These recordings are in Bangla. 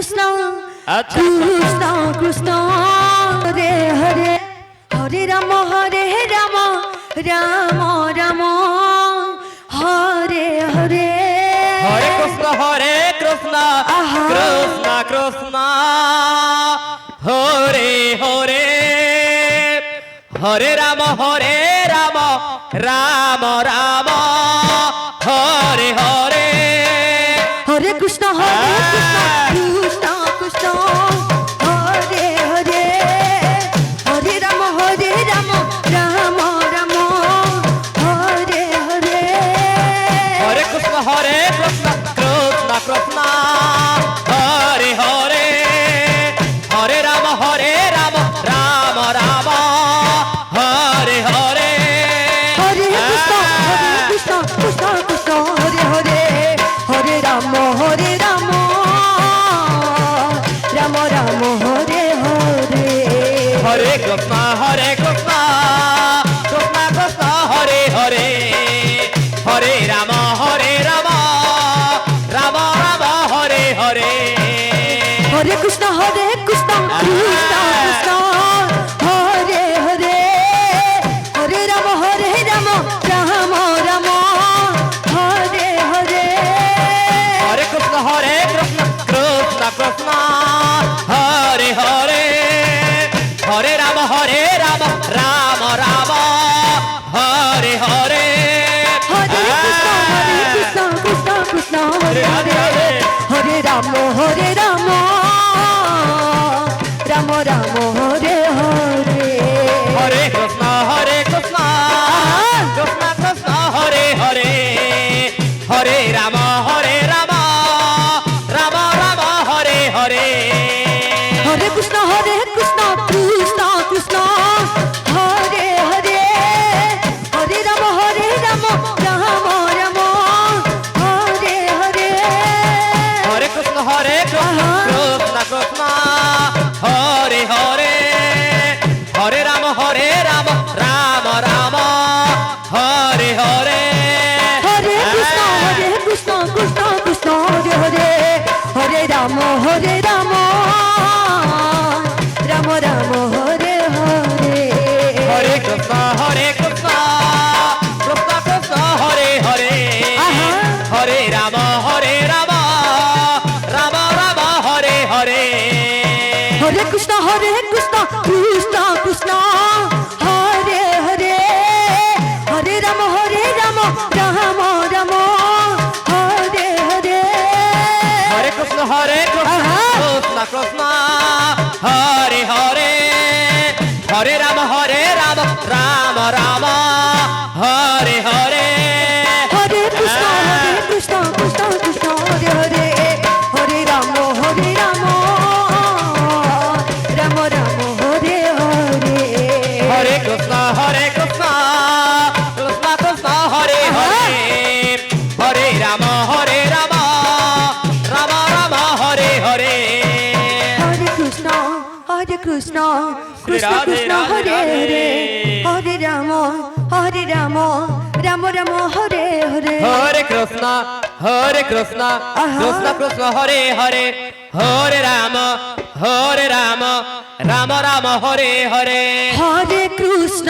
কৃষ্ণ আচ্ছা কৃষ্ণ কৃষ্ণ হরে হরে হরে রাম রাম রাম হরে হরে হরে কৃষ্ণ কৃষ্ণ আহা। কৃষ্ণ কৃষ্ণ হরে হরে হরে রাম রাম রাম হরে হরে হরে কৃষ্ণ কৃষ্ণ কৃষ্ণ হরে হরে হরে রাম রাম রাম হরে হরে হরে কৃষ্ণ কৃষ্ণ কৃষ্ণ কৃষ্ণ হরে হরে হরে রাম রাম রাম হরে হরে হরে কৃষ্ণ কৃষ্ণ কৃষ্ণ হরে হরে হরে রাম রাম রাম হরে হরে হরে কৃষ্ণ কৃষ্ণ কৃষ্ণ হরে হরে হরে রাম রাম রাম হরে হরে হরে কৃষ্ণ কৃষ্ণ কৃষ্ণ হরে হরে হরে রাম রাম রাম হরে হরে হরে কৃষ্ণ কৃষ্ণ কৃষ্ণ হরে হরে হরে রাম রাম রাম হরে হরে হরে কৃষ্ণ কৃষ্ণ হরে হরে হরে রাম রাম রাম হরে হরে হরে কৃষ্ণ কৃষ্ণ কৃষ্ণ হরে হরে হরে রাম রাম রাম হরে হরে হরে কৃষ্ণ কৃষ্ণ কৃষ্ণ হরে হরে হরে রাম রাম রাম হরে হরে হরে কৃষ্ণ কৃষ্ণ কৃষ্ণ হরে হরে হরে রাম রাম রাম হরে হরে হরে কৃষ্ণ কৃষ্ণ হরে হরে হরে রাম রাম রাম হরে হরে হরে কৃষ্ণ কৃষ্ণ কৃষ্ণ হরে হরে আহা। হরে রাম রাম রাম হরে হরে হরে কৃষ্ণ কৃষ্ণ কৃষ্ণ হরে হরে হরে রাম রাম রাম হরে হরে হরে কৃষ্ণ আহা। কৃষ্ণ কৃষ্ণ হরে হরে হরে রাম রাম রাম হরে হরে হরে কৃষ্ণ কৃষ্ণ কৃষ্ণ হরে হরে হরে রাম রাম রাম হরে হরে হরে কৃষ্ণ কৃষ্ণ কৃষ্ণ হরে হরে হরে রাম রাম রাম হরে হরে হরে কৃষ্ণ কৃষ্ণ কৃষ্ণ কৃষ্ণ হরে হরে হরে রাম রাম রাম হরে হরে হরে কৃষ্ণ কৃষ্ণ আহা। কৃষ্ণ হরে হরে হরে রাম রাম রাম হরে হরে হরে কৃষ্ণ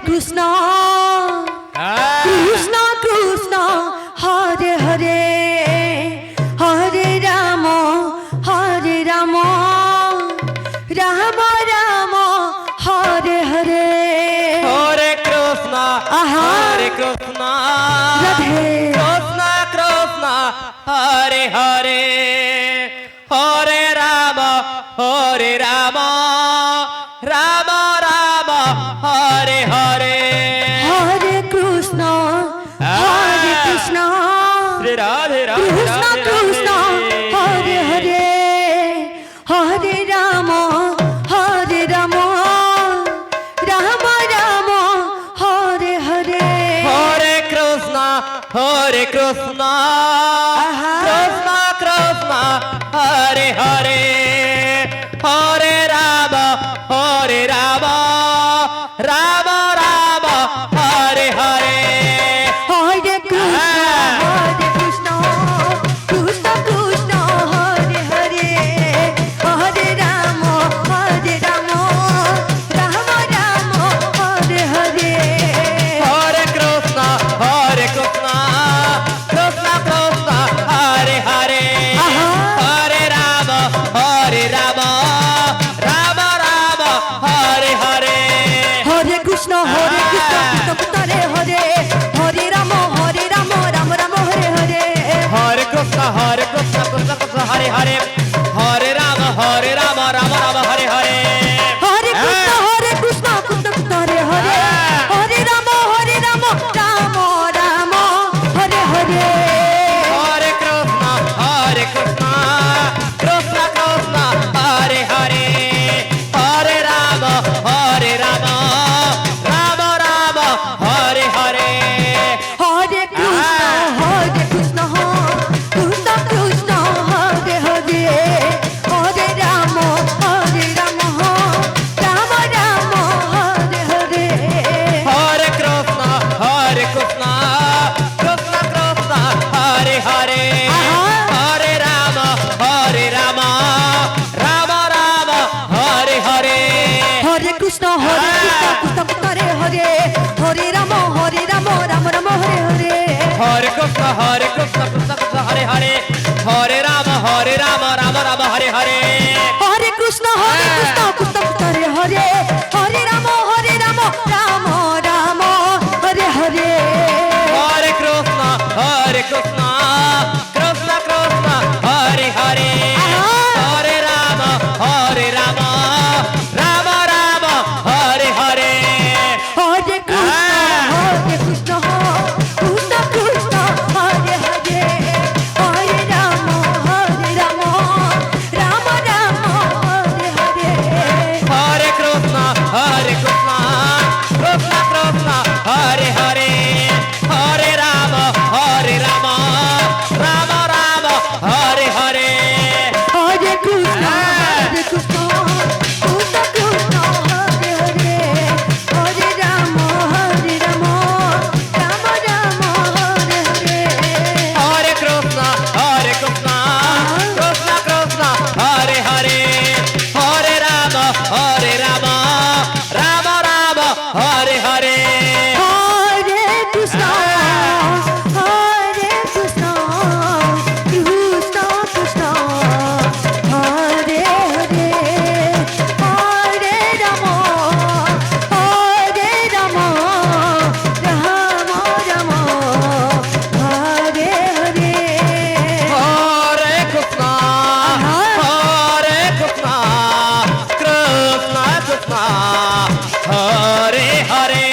কৃষ্ণ কৃষ্ণ কৃষ্ণ হরে হরে হরে রাম রাম রাম হরে হরে হরে কৃষ্ণ আহা। হরে কৃষ্ণ রাধে। কৃষ্ণ কৃষ্ণ হরে হরে হরে রাম রাম রাম হরে হরে হরে কৃষ্ণ কৃষ্ণ শ্রী রাধে কৃষ্ণ কৃষ্ণ হরে হরে হরে রাম রাম রাম হরে হরে হরে কৃষ্ণ কৃষ্ণ আহা। কৃষ্ণ কৃষ্ণ হরে হরে হরে রাম রাম রাম হরে হরে হরে কৃষ্ণ কৃষ্ণ কৃষ্ণ কৃষ্ণ হরে Hare Hare Hare Rama Rama Rama Hare Hare Hare Krishna Krishna Krishna Hare Hare Hare Rama Rama Hare Hare Hare Krishna Krishna Krishna Hare Hare Hare Rama Rama Rama Hare Hare Hare Krishna Krishna Krishna Hare Hare Hare Rama Rama Rama Hare Hare Hare Krishna Krishna Krishna Hare Hare Hare Rama Rama Rama Hare Hare Hare Krishna Krishna Krishna Hare Hare Hare Rama Rama Rama Hare Hare Hare Krishna Krishna Krishna Hare Hare Hare Rama Rama Rama Hare Hare Hare Krishna Krishna Krishna Hare Hare Hare Rama Rama Rama Hare Hare Hare Krishna Krishna Krishna Hare Hare Hare Rama Rama Rama Hare Hare Hare Krishna Krishna Krishna Hare Hare Hare Rama Rama Rama Hare Hare Hare Krishna Krishna Krishna Hare Hare Hare Rama Rama Rama Hare Hare Hare Krishna Krishna Krishna Hare Hare Hare Rama Rama Rama Hare Hare Hare Krishna Krishna Krishna Hare Hare Hare Rama Rama Rama Hare Hare Hare Krishna Krishna Krishna Hare Hare Hare Rama Rama Rama Hare Hare Hare Krishna Krishna Krishna Hare Hare